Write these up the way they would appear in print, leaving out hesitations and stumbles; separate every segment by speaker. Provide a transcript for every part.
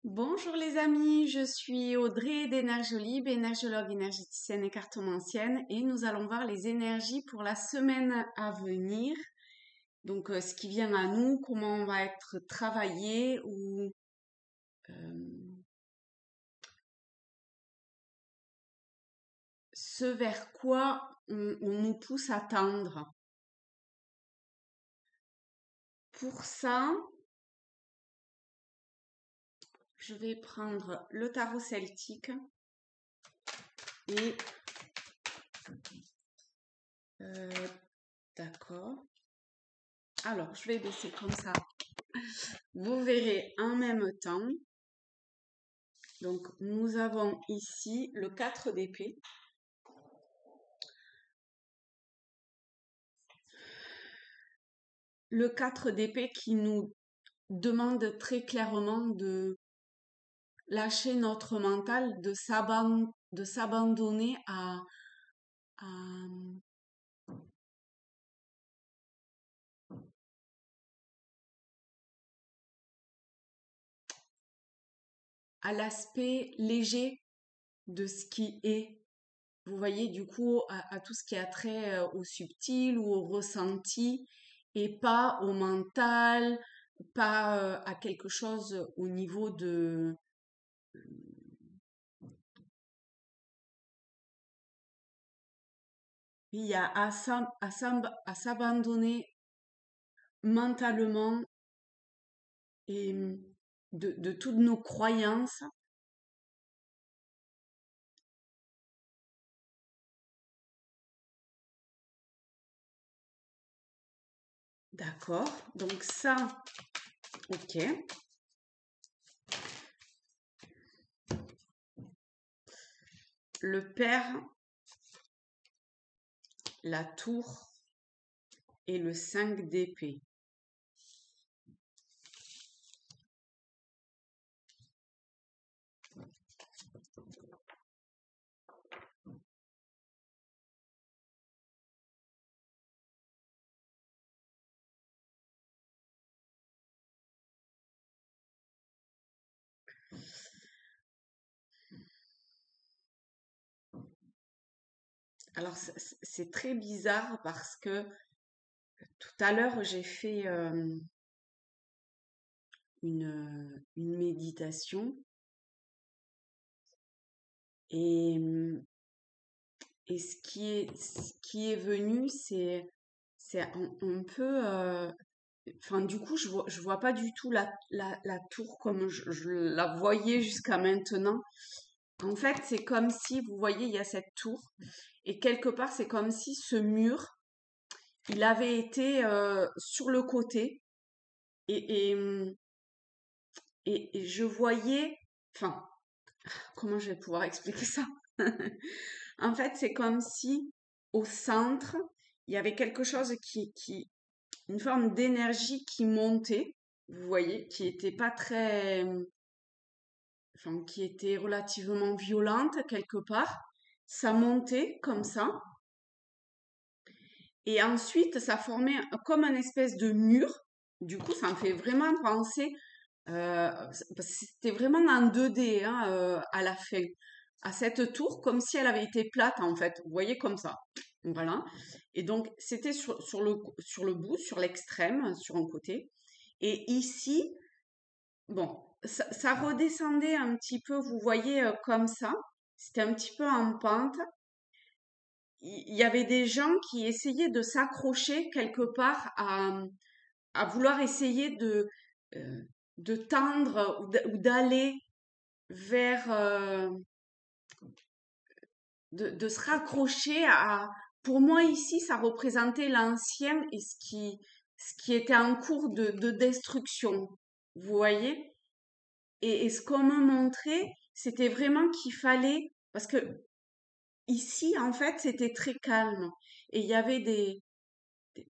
Speaker 1: Bonjour les amis, je suis Audrey d'Énergiolib, énergologue énergéticienne et cartomancienne, et nous allons voir les énergies pour la semaine à venir. Donc ce qui vient à nous, comment on va être travaillé ou euh, ce vers quoi on nous pousse à tendre. Pour ça, je vais prendre le tarot celtique et euh, d'accord. Alors, je vais baisser comme ça. Vous verrez en même temps. Donc, nous avons ici le 4 d'épée. Le 4 d'épée qui nous demande très clairement de lâcher notre mental, de s'abandonner à, à l'aspect léger de ce qui est. Vous voyez, du coup, à tout ce qui a trait au subtil ou au ressenti et pas au mental, pas à quelque chose au niveau de... Il y a à s'abandonner mentalement et de toutes nos croyances. D'accord. Donc ça, ok. Le père, la tour et le 5 d'épée. Alors c'est très bizarre parce que tout à l'heure j'ai fait une méditation et, et ce qui est venu, c'est un peu... Enfin, du coup, je vois pas du tout la tour comme je la voyais jusqu'à maintenant. En fait, c'est comme si, vous voyez, il y a cette tour, et quelque part, c'est comme si ce mur, il avait été sur le côté, et, et, hum, et je voyais, enfin, comment je vais pouvoir expliquer ça? En fait, c'est comme si au centre, il y avait quelque chose une forme d'énergie qui montait, vous voyez, qui était pas très, enfin, qui était relativement violente quelque part. Ça montait comme ça. Et ensuite, ça formait comme un espèce de mur. Du coup, ça me fait vraiment penser, parce que c'était vraiment en 2D hein, à la fin, à cette tour, comme si elle avait été plate en fait. Vous voyez comme ça. Voilà. Et donc, c'était sur le bout, sur l'extrême, sur un côté. Et ici, bon, ça redescendait un petit peu, vous voyez, comme ça. C'était un petit peu en pente. Il y avait des gens qui essayaient de s'accrocher quelque part à vouloir essayer euh, de tendre ou d'aller vers, de se raccrocher à... Pour moi, ici, ça représentait l'ancien et ce qui était en cours de destruction. Vous voyez? Et ce qu'on me montrait, c'était vraiment qu'il fallait, parce que ici, en fait, c'était très calme. Et il y avait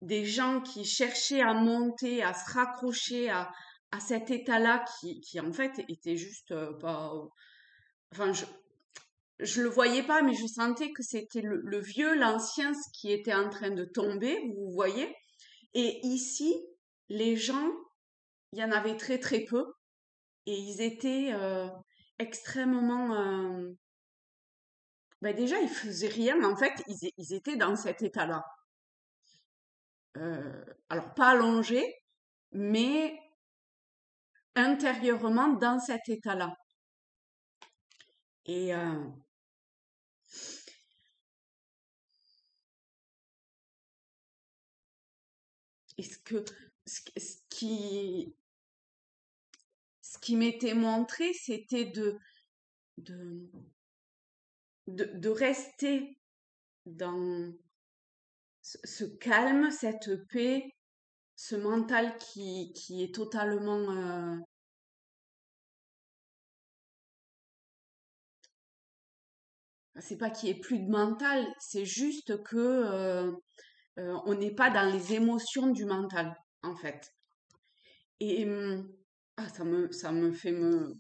Speaker 1: des gens qui cherchaient à monter, à se raccrocher à cet état-là qui, en fait, était juste pas... Enfin, je le voyais pas, mais je sentais que c'était le vieux, l'ancien, ce qui était en train de tomber, vous voyez. Et ici, les gens, il y en avait très très peu. et ils étaient extrêmement... ben déjà, ils faisaient rien, mais en fait, ils étaient dans cet état-là. Alors, pas allongés, mais intérieurement dans cet état-là. Et et ce qui m'était montré, c'était de, de rester dans ce calme, cette paix, ce mental qui est totalement... c'est pas qu'il y ait plus de mental, c'est juste que on n'est pas dans les émotions du mental, en fait. Et ah, ça me fait me...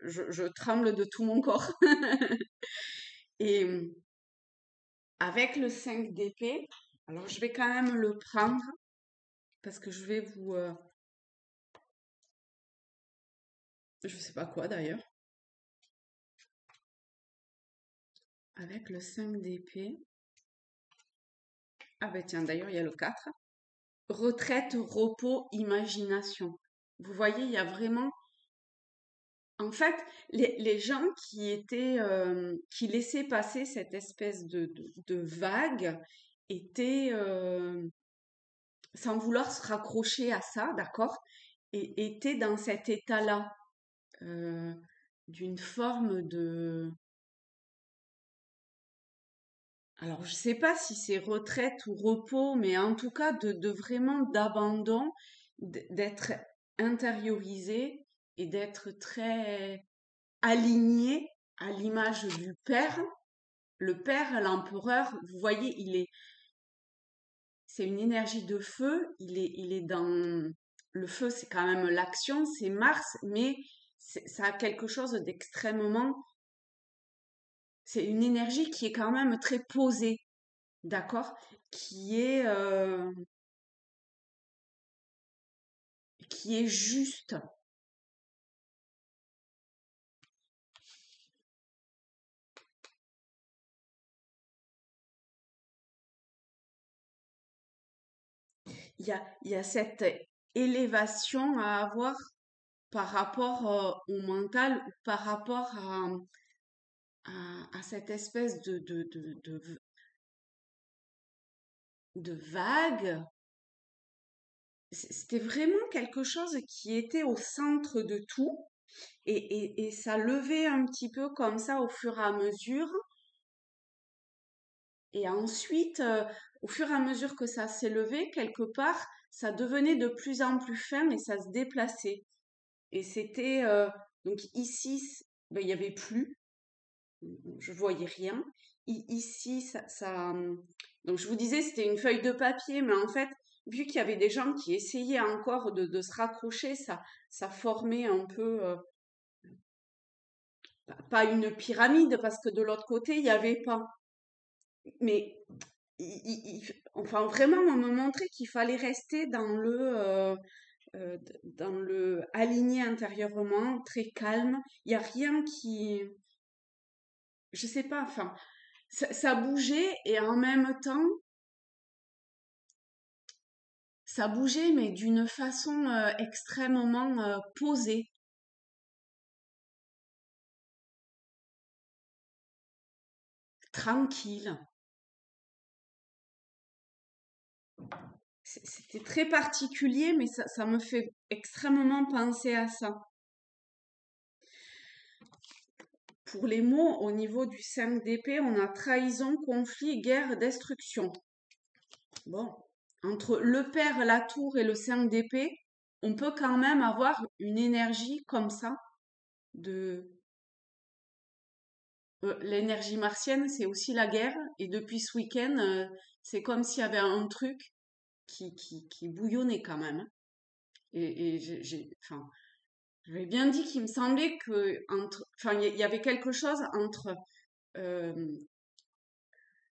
Speaker 1: je tremble de tout mon corps. Et avec le 5 d'épée, alors je vais quand même le prendre parce que je vais vous... je sais pas quoi d'ailleurs. Avec le 5 d'épée. Ah ben tiens, d'ailleurs, il y a le 4. Retraite, repos, imagination. Vous voyez, il y a vraiment... En fait, les gens qui étaient... qui laissaient passer cette espèce de vague étaient... sans vouloir se raccrocher à ça, d'accord? Et étaient dans cet état-là. euh, d'une forme de... Alors, je sais pas si c'est retraite ou repos, mais en tout cas, de vraiment d'abandon, d'être intériorisé et d'être très aligné à l'image du père. Le père, l'empereur, vous voyez, c'est une énergie de feu, il est dans, le feu, c'est quand même l'action, c'est Mars, mais ça a quelque chose d'extrêmement, c'est une énergie qui est quand même très posée, d'accord? Qui est, qui est juste. Il y a cette élévation à avoir par rapport au mental ou par rapport à cette espèce de vague. C'était vraiment quelque chose qui était au centre de tout et ça levait un petit peu comme ça au fur et à mesure. Et ensuite, au fur et à mesure que ça s'élevait, quelque part, ça devenait de plus en plus fin et ça se déplaçait. Et c'était donc ici, ben, il n'y avait plus, je voyais rien. Ici, donc je vous disais, c'était une feuille de papier, mais en fait, vu qu'il y avait des gens qui essayaient encore de se raccrocher, ça formait un peu, pas une pyramide, parce que de l'autre côté, il n'y avait pas. Mais enfin, vraiment, on me montrait qu'il fallait rester dans le aligné intérieurement, très calme. Il n'y a rien qui, je sais pas, enfin, ça bougeait et en même temps, ça bougeait, mais d'une façon extrêmement posée, tranquille. C'était très particulier, mais ça me fait extrêmement penser à ça. Pour les mots, au niveau du 5 d'épée, on a trahison, conflit, guerre, destruction. Bon, entre le père, la tour et le 5 d'épée, on peut quand même avoir une énergie comme ça de l'énergie martienne, c'est aussi la guerre. Et depuis ce week-end, c'est comme s'il y avait un truc qui bouillonnait quand même, hein. Et enfin, j'avais bien dit qu'il me semblait que enfin, il y avait quelque chose entre euh,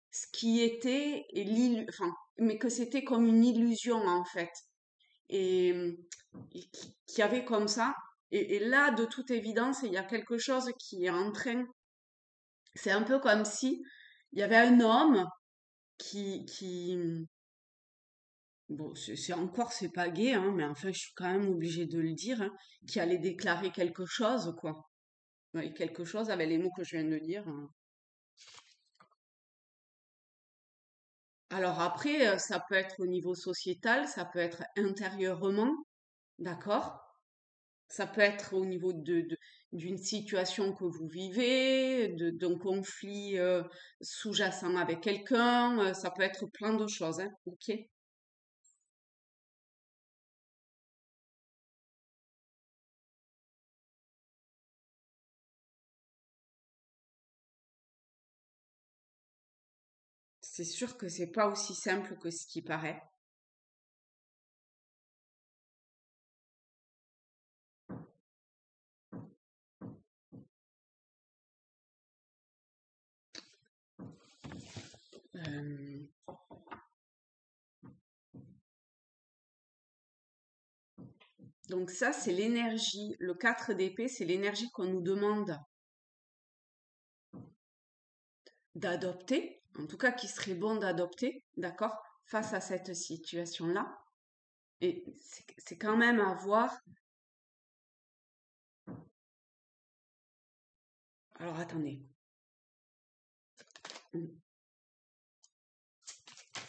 Speaker 1: ce qui était et enfin, mais que c'était comme une illusion en fait. Et, et qui avait comme ça. Et là, de toute évidence, il y a quelque chose qui est en train. C'est un peu comme si il y avait un homme qui bon, c'est pas gay, hein, mais enfin, je suis quand même obligée de le dire, hein, qui allait déclarer quelque chose, quoi. Ouais, quelque chose avec les mots que je viens de dire, hein. Alors après, ça peut être au niveau sociétal, ça peut être intérieurement, d'accord? Ça peut être au niveau d'une situation que vous vivez, d'un conflit sous-jacent avec quelqu'un, ça peut être plein de choses, hein, ok? C'est sûr que c'est pas aussi simple que ce qui paraît. Euh, donc ça, c'est l'énergie. Le 4 d'épée, c'est l'énergie qu'on nous demande d'adopter, en tout cas qui serait bon d'adopter, d'accord, face à cette situation-là. Et c'est quand même à voir. Alors attendez, on,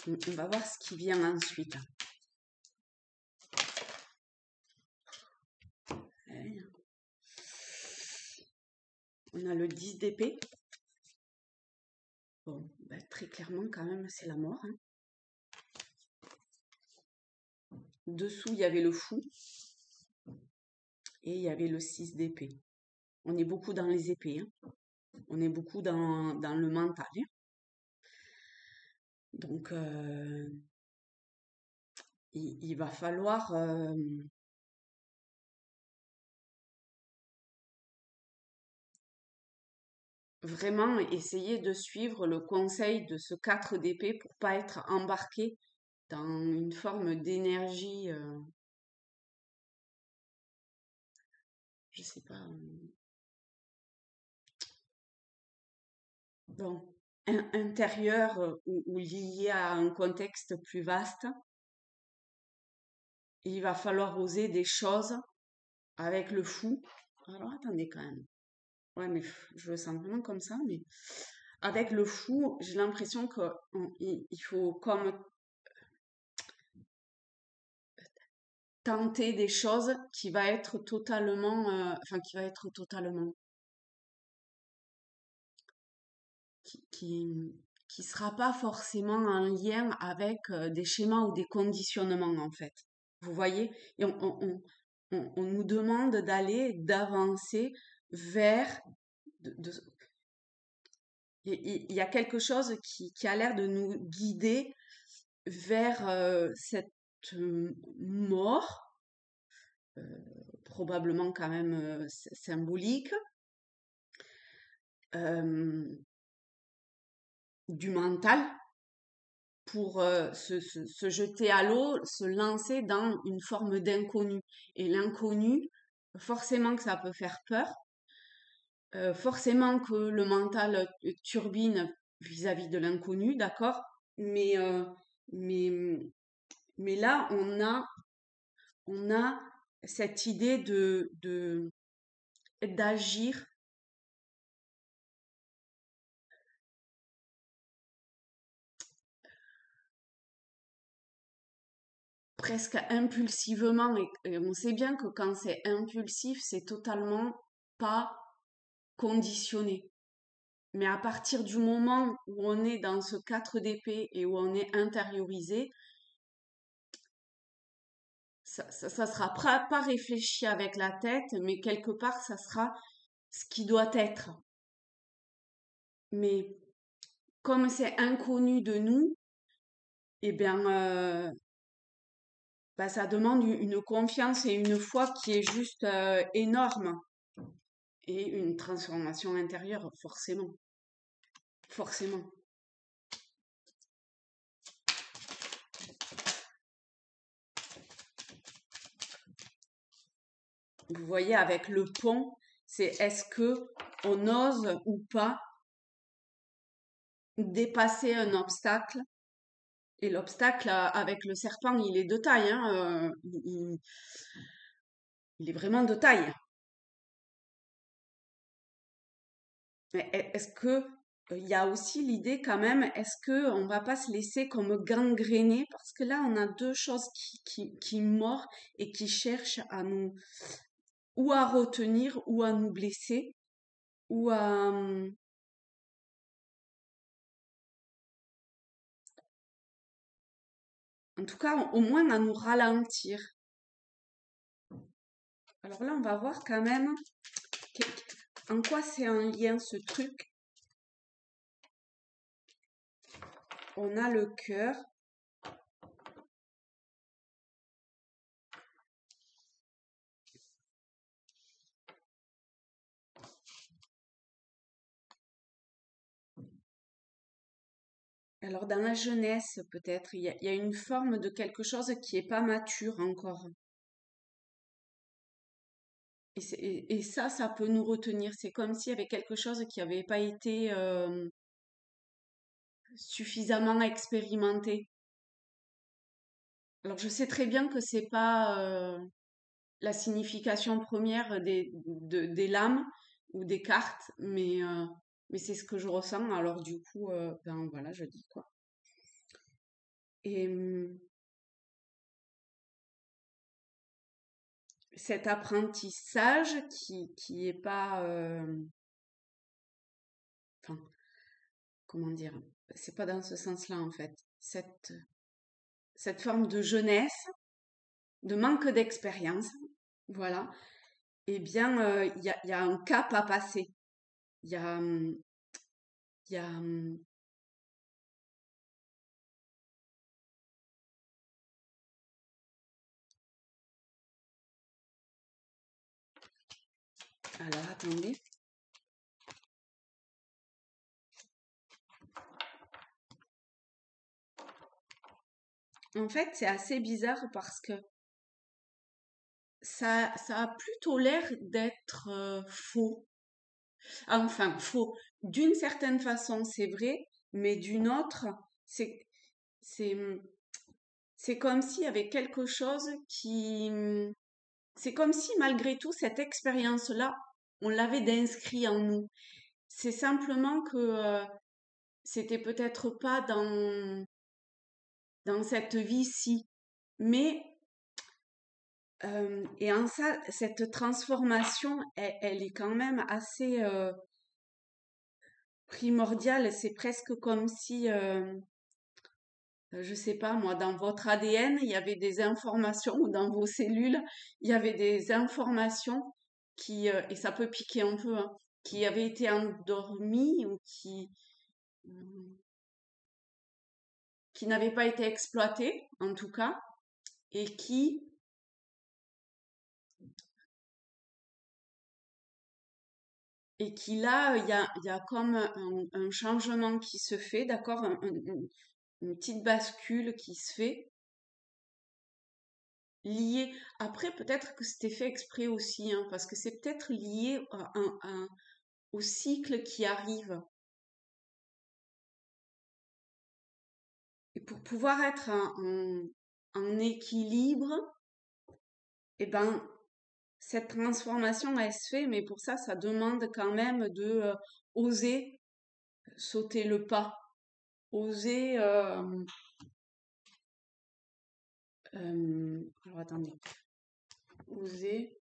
Speaker 1: on va voir ce qui vient ensuite. On a le 10 d'épée. Bon, ben, très clairement quand même, c'est la mort, hein. Dessous, il y avait le fou et il y avait le 6 d'épée. On est beaucoup dans les épées, hein. On est beaucoup dans le mental, hein. Donc, il va falloir vraiment essayer de suivre le conseil de ce 4 d'épée pour pas être embarqué dans une forme d'énergie, je sais pas, bon, intérieur ou lié à un contexte plus vaste. Il va falloir oser des choses avec le fou. Alors attendez quand même. Ouais, mais je le sens vraiment comme ça, mais avec le fou, j'ai l'impression qu'il faut comme tenter des choses qui va être totalement, enfin qui va être totalement, qui sera pas forcément en lien avec des schémas ou des conditionnements en fait. Vous voyez? Et on nous demande d'aller, d'avancer vers, de, il y a quelque chose qui a l'air de nous guider vers cette mort, euh, probablement quand même symbolique, euh, du mental pour se jeter à l'eau, se lancer dans une forme d'inconnu. Et l'inconnu, forcément que ça peut faire peur, forcément que le mental turbine vis-à-vis de l'inconnu, d'accord? Mais, mais, mais là, on a cette idée d'agir presque impulsivement. Et on sait bien que quand c'est impulsif, c'est totalement pas conditionné. Mais à partir du moment où on est dans ce 4 d'épée et où on est intériorisé, ça sera pas réfléchi avec la tête, mais quelque part, ça sera ce qui doit être. Mais comme c'est inconnu de nous, eh bien, bah, ça demande une confiance et une foi qui est juste énorme. Et une transformation intérieure, forcément. Forcément. vous voyez, avec le pont, c'est est-ce que on ose ou pas dépasser un obstacle. Et l'obstacle avec le serpent, il est de taille, hein, il est vraiment de taille. Mais est-ce que il y a aussi l'idée quand même, est-ce que on va pas se laisser comme gangréner parce que là on a deux choses qui mordent et qui cherchent à nous ou à retenir ou à nous blesser ou à en tout cas au moins à nous ralentir. Alors là on va voir quand même en quoi c'est un lien ce truc. On a le cœur. Alors dans la jeunesse, peut-être, il y a une forme de quelque chose qui est pas mature encore. Et ça peut nous retenir. C'est comme s'il y avait quelque chose qui n'avait pas été suffisamment expérimenté. Alors je sais très bien que c'est pas la signification première des lames ou des cartes, mais c'est ce que je ressens. Alors du coup, ben voilà, je dis quoi. Et cet apprentissage qui est pas, enfin, comment dire, c'est pas dans ce sens-là en fait. Cette forme de jeunesse, de manque d'expérience, voilà, eh bien, il y a un cap à passer. Il y a, il y a, alors attendez. En fait, c'est assez bizarre parce que ça a plutôt l'air d'être faux. Enfin, faux. D'une certaine façon, c'est vrai, mais d'une autre, c'est, c'est, c'est comme s'il y avait quelque chose c'est comme si malgré tout, cette expérience-là, on l'avait d'inscrit en nous. C'est simplement que c'était peut-être pas dans cette vie-ci. Mais, et en ça, cette transformation, elle est quand même assez primordiale. C'est presque comme si, je sais pas moi, dans votre ADN, il y avait des informations, ou dans vos cellules, il y avait des informations et ça peut piquer un peu, hein, qui avaient été endormies ou qui n'avaient pas été exploitées, en tout cas, et qui là, il y a comme un changement qui se fait, d'accord, une petite bascule qui se fait, liée. Après, peut-être que c'était fait exprès aussi, hein, parce que c'est peut-être lié au cycle qui arrive. Et pour pouvoir être en équilibre, eh ben, cette transformation, elle se fait, mais pour ça, ça demande quand même de oser sauter le pas, oser. Alors attendez, oser.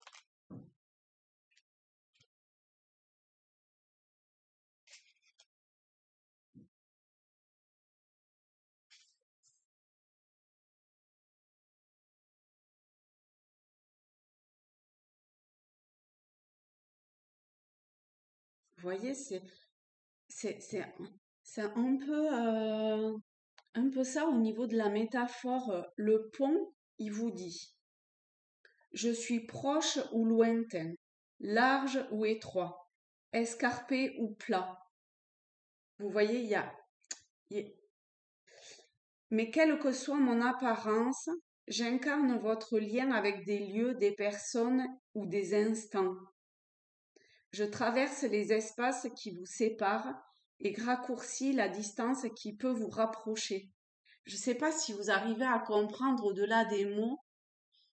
Speaker 1: Vous voyez, c'est, c'est, c'est un peu ça au niveau de la métaphore. Le pont, il vous dit, je suis proche ou lointain, large ou étroit, escarpé ou plat. Vous voyez, il y a- mais quelle que soit mon apparence, J'incarne votre lien avec des lieux, des personnes ou des instants. Je traverse les espaces qui vous séparent et raccourcis la distance qui peut vous rapprocher. Je ne sais pas si vous arrivez à comprendre au-delà des mots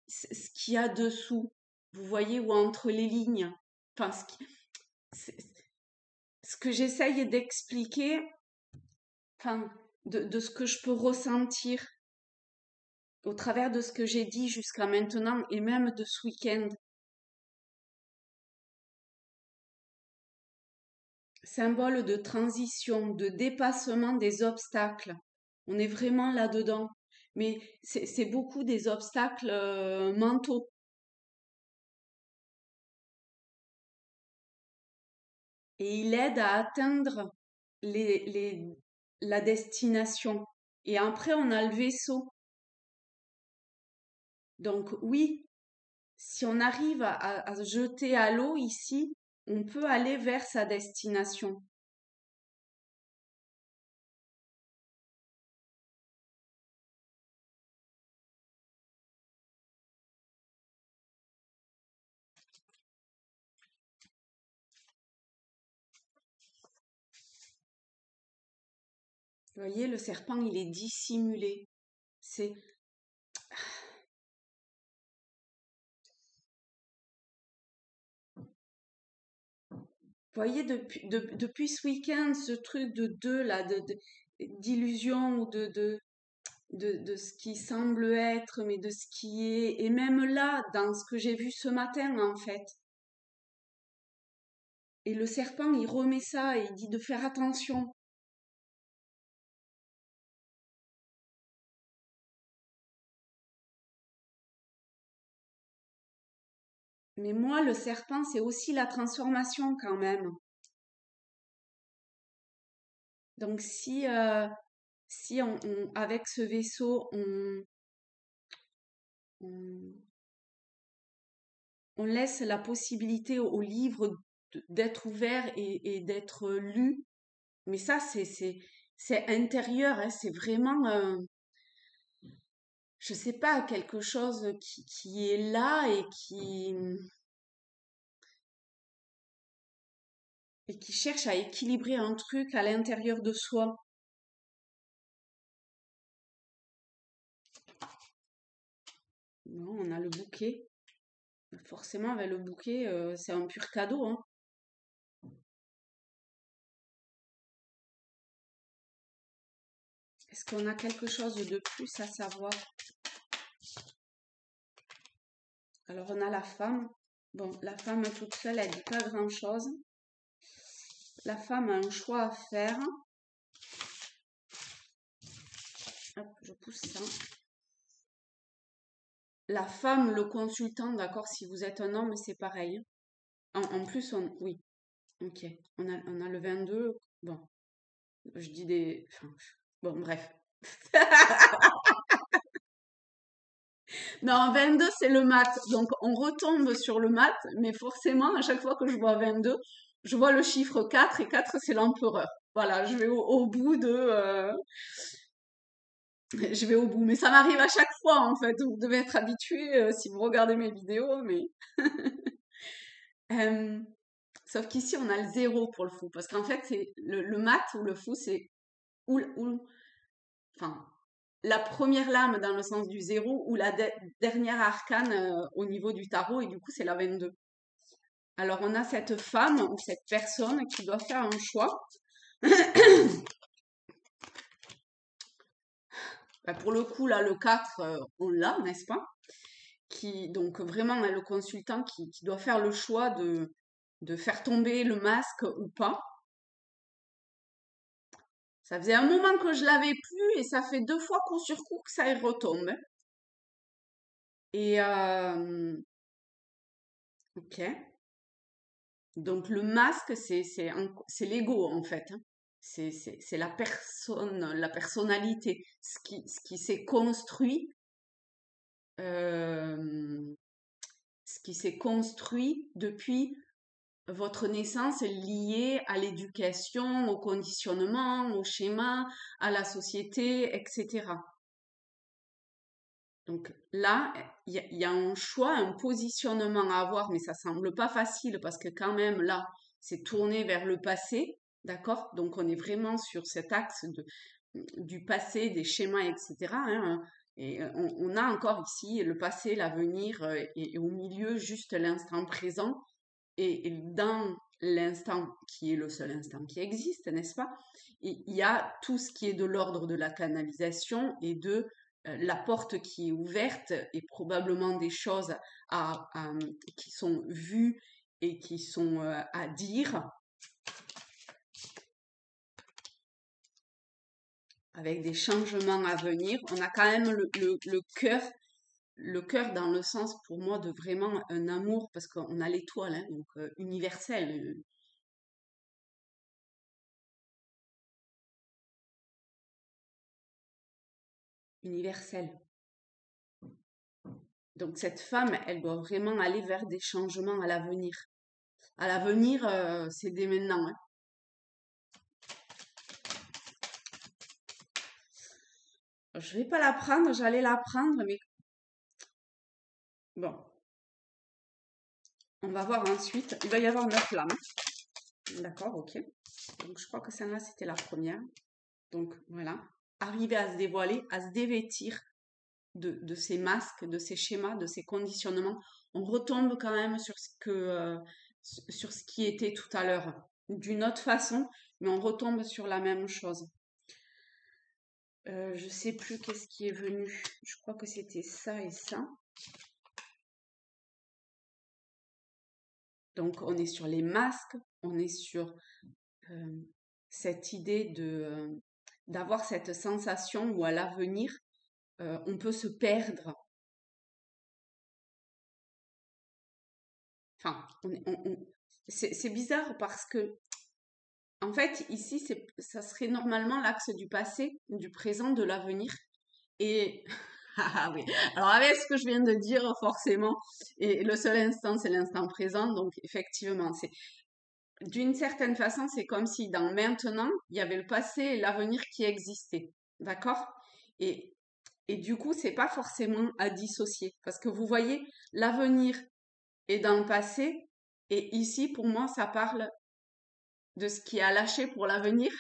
Speaker 1: ce qu'il y a dessous. Vous voyez, ou entre les lignes. Enfin, c'est- ce que j'essaye d'expliquer, enfin, de ce que je peux ressentir au travers de ce que j'ai dit jusqu'à maintenant et même de ce week-end. Symbole de transition, de dépassement des obstacles. On est vraiment là-dedans. Mais c'est beaucoup des obstacles mentaux. Et il aide à atteindre la destination. Et après, on a le vaisseau. Donc oui, si on arrive à se jeter à l'eau ici, on peut aller vers sa destination. Vous voyez, le serpent, il est dissimulé. C'est, vous voyez, depuis ce week-end, ce truc de deux, là, d'illusion ou de ce qui semble être, mais de ce qui est, et même là, dans ce que j'ai vu ce matin, en fait. Et le serpent, il remet ça et il dit de faire attention. Mais moi, le serpent, c'est aussi la transformation quand même. Donc si avec ce vaisseau, on, on laisse la possibilité au livre d'être ouvert et d'être lu, mais ça, c'est intérieur, hein, c'est vraiment, je sais pas, quelque chose qui est là et qui cherche à équilibrer un truc à l'intérieur de soi. Non, on a le bouquet. Forcément, avec le bouquet, c'est un pur cadeau, hein. Est-ce qu'on a quelque chose de plus à savoir? Alors, on a la femme. Bon, la femme toute seule, elle dit pas grand-chose. La femme a un choix à faire. Hop, je pousse ça. La femme, le consultant, d'accord, si vous êtes un homme, c'est pareil. En plus, oui, ok. On a le 22. Bon, je dis des... Enfin, bon, bref. Non, 22, c'est le mat. Donc, on retombe sur le mat, mais forcément, à chaque fois que je vois 22, je vois le chiffre 4 et 4, c'est l'empereur. Voilà, je vais au bout de... je vais au bout. Mais ça m'arrive à chaque fois, en fait. Vous devez être habitué si vous regardez mes vidéos, mais... Euh, sauf qu'ici, on a le zéro pour le fou. Parce qu'en fait, c'est le mat ou le fou, c'est... Enfin, la première lame dans le sens du zéro ou la dernière arcane au niveau du tarot et du coup c'est la 22. Alors on a cette femme ou cette personne qui doit faire un choix. Ben, pour le coup là le 4 on l'a, n'est-ce pas? Qui donc vraiment le consultant qui doit faire le choix de faire tomber le masque ou pas. Ça faisait un moment que je l'avais plus et ça fait 2 fois coup sur coup que ça y retombe. Et ok. Donc le masque, c'est l'ego en fait, hein. C'est la personne, la personnalité, ce qui s'est construit, euh, ce qui s'est construit depuis votre naissance lié à l'éducation, au conditionnement, au schéma, à la société, etc. Donc là, il y a un choix, un positionnement à avoir, mais ça semble pas facile parce que quand même là, c'est tourné vers le passé, d'accord? Donc on est vraiment sur cet axe du passé, des schémas, etc., hein. Et on a encore ici le passé, l'avenir, et au milieu juste l'instant présent. Et dans l'instant qui est le seul instant qui existe, n'est-ce pas? Il y a tout ce qui est de l'ordre de la canalisation et de la porte qui est ouverte et probablement des choses qui sont vues et qui sont à dire, avec des changements à venir. On a quand même le cœur dans le sens pour moi de vraiment un amour, parce qu'on a l'étoile, hein, donc universel, universel. Donc cette femme, elle doit vraiment aller vers des changements à l'avenir. À l'avenir, c'est dès maintenant, hein. Je vais pas la prendre, j'allais la prendre, mais bon, on va voir ensuite. Il va y avoir 9 lames. D'accord, ok. Donc je crois que celle-là, c'était la première. Donc voilà. Arriver à se dévoiler, à se dévêtir de ces masques, de ces schémas, de ces conditionnements. On retombe quand même sur ce qui était tout à l'heure, d'une autre façon, mais on retombe sur la même chose. Je sais plus qu'est-ce qui est venu. Je crois que c'était ça et ça. Donc on est sur les masques, on est sur euh, cette idée d'avoir cette sensation où à l'avenir on peut se perdre. Enfin, c'est bizarre parce que en fait ici ça serait normalement l'axe du passé, du présent, de l'avenir. Et ah oui, alors avec ce que je viens de dire, forcément, et le seul instant, c'est l'instant présent, donc effectivement, c'est d'une certaine façon, c'est comme si dans maintenant, il y avait le passé et l'avenir qui existaient, d'accord? Et, et du coup, c'est pas forcément à dissocier, parce que vous voyez, l'avenir est dans le passé, et ici, pour moi, ça parle de ce qui a lâché pour l'avenir.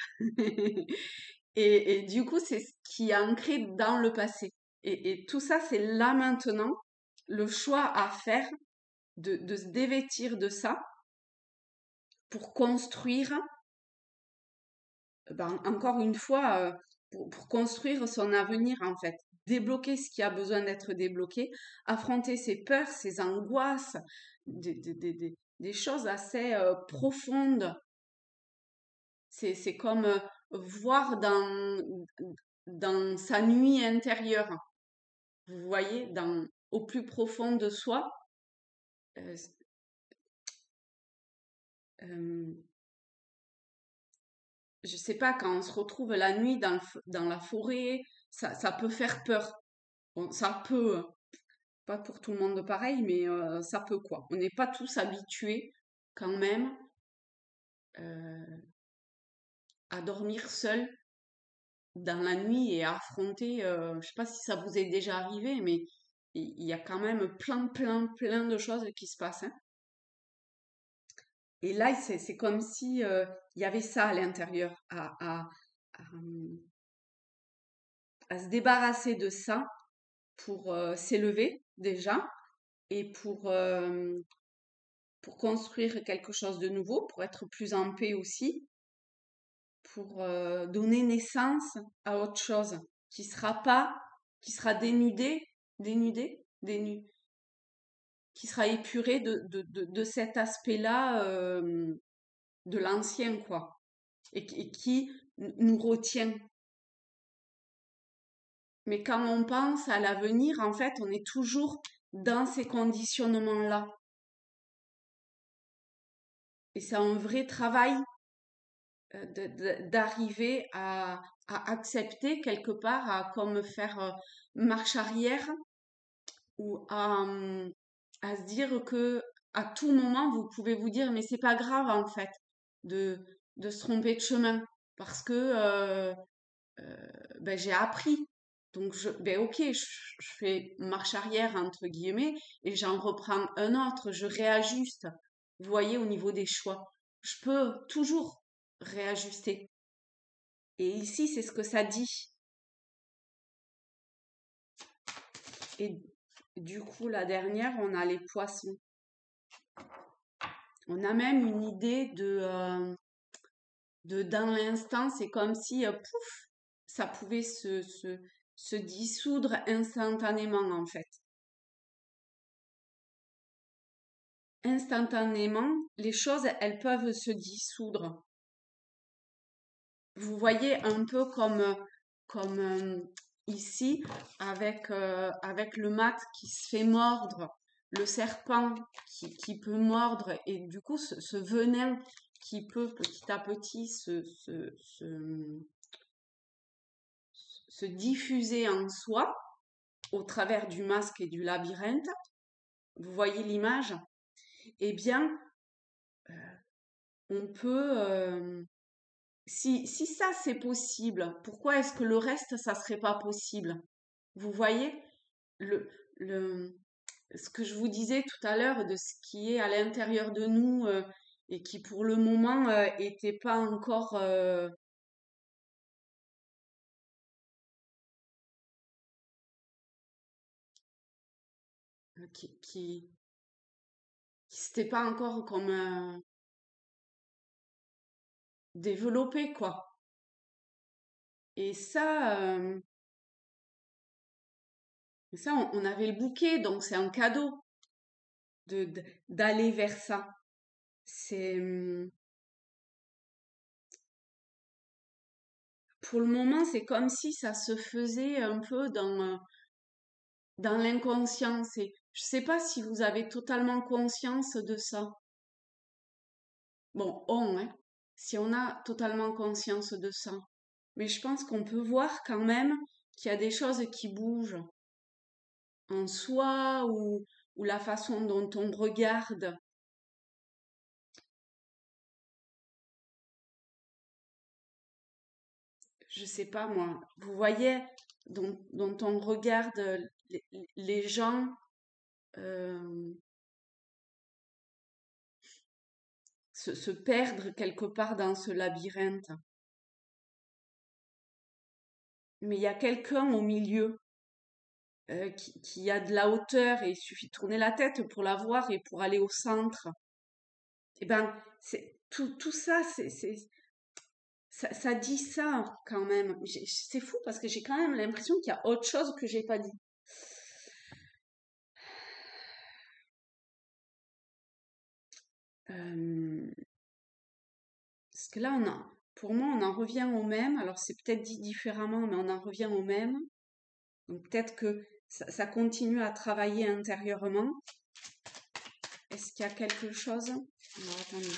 Speaker 1: Et du coup, c'est ce qui est ancré dans le passé. Et tout ça, c'est là maintenant, le choix à faire de se dévêtir de ça pour construire, ben, encore une fois, pour construire son avenir, en fait. Débloquer ce qui a besoin d'être débloqué, affronter ses peurs, ses angoisses, des choses assez profondes. C'est comme voir dans sa nuit intérieure. Vous voyez, au plus profond de soi, euh, euh, je sais pas, quand on se retrouve la nuit dans la forêt, ça peut faire peur. Bon, ça peut, pas pour tout le monde pareil, mais ça peut quoi. On n'est pas tous habitués quand même euh, à dormir seul dans la nuit et à affronter, je sais pas si ça vous est déjà arrivé, mais il y a quand même plein de choses qui se passent, hein. Et là, c'est comme si il y avait ça à l'intérieur, à se débarrasser de ça pour s'élever déjà et pour construire quelque chose de nouveau, pour être plus en paix aussi, pour donner naissance à autre chose qui sera pas, qui sera dénu, qui sera épuré de cet aspect-là de l'ancien, quoi, et qui nous retient. Mais quand on pense à l'avenir, en fait, on est toujours dans ces conditionnements-là. Et c'est un vrai travail d'arriver à accepter quelque part, à comme faire marche arrière ou à se dire que à tout moment, vous pouvez vous dire, mais c'est pas grave en fait de, de se tromper de chemin parce que ben, j'ai appris. Donc, ben ok, je fais marche arrière, entre guillemets, et j'en reprends un autre, je réajuste. Vous voyez, au niveau des choix, je peux toujours réajuster. Et ici, c'est ce que ça dit. Et du coup, la dernière, on a les poissons. On a même une idée de dans l'instant, c'est comme si, pouf, ça pouvait se dissoudre instantanément, en fait. Instantanément, les choses, elles peuvent se dissoudre. Vous voyez un peu comme ici, avec le mat qui se fait mordre, le serpent qui peut mordre, et du coup, ce venin qui peut petit à petit se diffuser en soi au travers du masque et du labyrinthe. Vous voyez l'image? Eh bien, on peut, si ça c'est possible, pourquoi est-ce que le reste, ça serait pas possible? Vous voyez le, le, ce que je vous disais tout à l'heure de ce qui est à l'intérieur de nous et qui pour le moment était pas encore qui s'était pas encore comme développé quoi. Et ça on avait le bouquet donc c'est un cadeau d'aller vers ça. C'est pour le moment c'est comme si ça se faisait un peu dans l'inconscience. Et je sais pas si vous avez totalement conscience de ça. Bon, hein, si on a totalement conscience de ça. Mais je pense qu'on peut voir quand même qu'il y a des choses qui bougent en soi ou la façon dont on regarde. Je sais pas moi. Vous voyez, dont on regarde les gens euh, se perdre quelque part dans ce labyrinthe. Mais il y a quelqu'un au milieu qui a de la hauteur et il suffit de tourner la tête pour la voir et pour aller au centre. Eh ben, c'est tout ça, ça dit ça quand même. C'est fou parce que j'ai quand même l'impression qu'il y a autre chose que j'ai pas dit. Euh, Parce que là, pour moi, on en revient au même. Alors, c'est peut-être dit différemment, mais on en revient au même. Donc, peut-être que ça continue à travailler intérieurement. Est-ce qu'il y a quelque chose? Alors, attendez.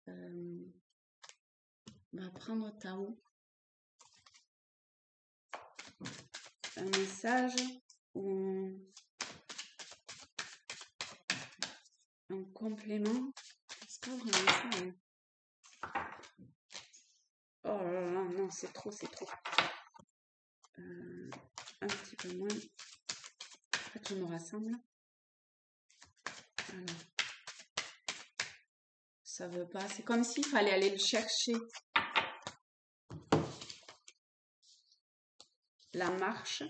Speaker 1: Euh, on va prendre Tao. Un message ou un complément. C'est pas vraiment ça. Hein. Oh là là, non, c'est trop, c'est trop. Un petit peu moins. En fait, je me rassemble. Voilà. Ça veut pas. C'est comme s'il fallait aller le chercher. La marche,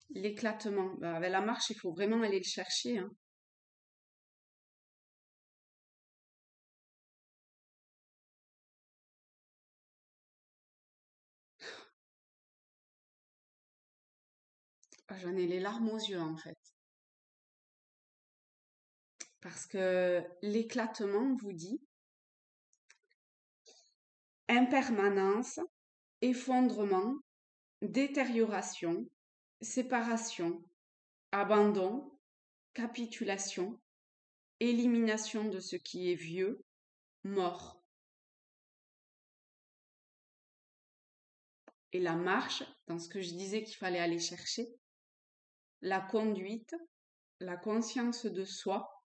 Speaker 1: l'éclatement. Bah, avec la marche, il faut vraiment aller le chercher. Hein. Ah, j'en ai les larmes aux yeux, en fait. Parce que l'éclatement vous dit impermanence, effondrement, détérioration, séparation, abandon, capitulation, élimination de ce qui est vieux, mort. Et la marche, dans ce que je disais qu'il fallait aller chercher, la conduite, la conscience de soi,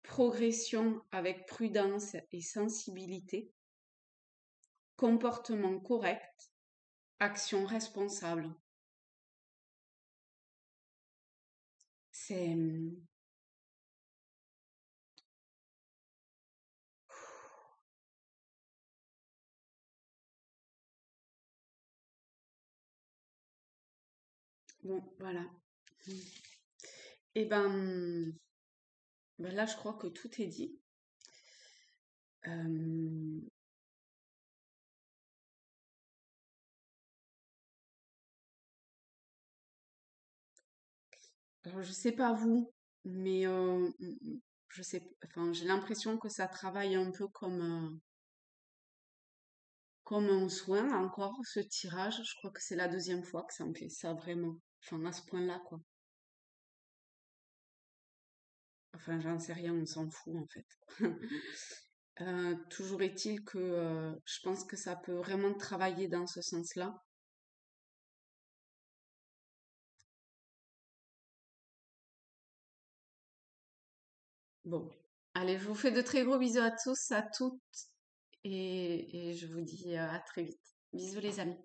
Speaker 1: progression avec prudence et sensibilité, comportement correct, action responsable. C'est bon, voilà. Et ben là, je crois que tout est dit. Euh, alors, je sais pas vous, mais je sais, enfin, j'ai l'impression que ça travaille un peu comme un soin encore, ce tirage. Je crois que c'est la deuxième fois que ça me fait ça vraiment. Enfin, à ce point-là, quoi. Enfin, j'en sais rien, on s'en fout en fait. Toujours est-il que je pense que ça peut vraiment travailler dans ce sens-là. Bon, allez, je vous fais de très gros bisous à tous, à toutes, et je vous dis à très vite. Bisous les amis.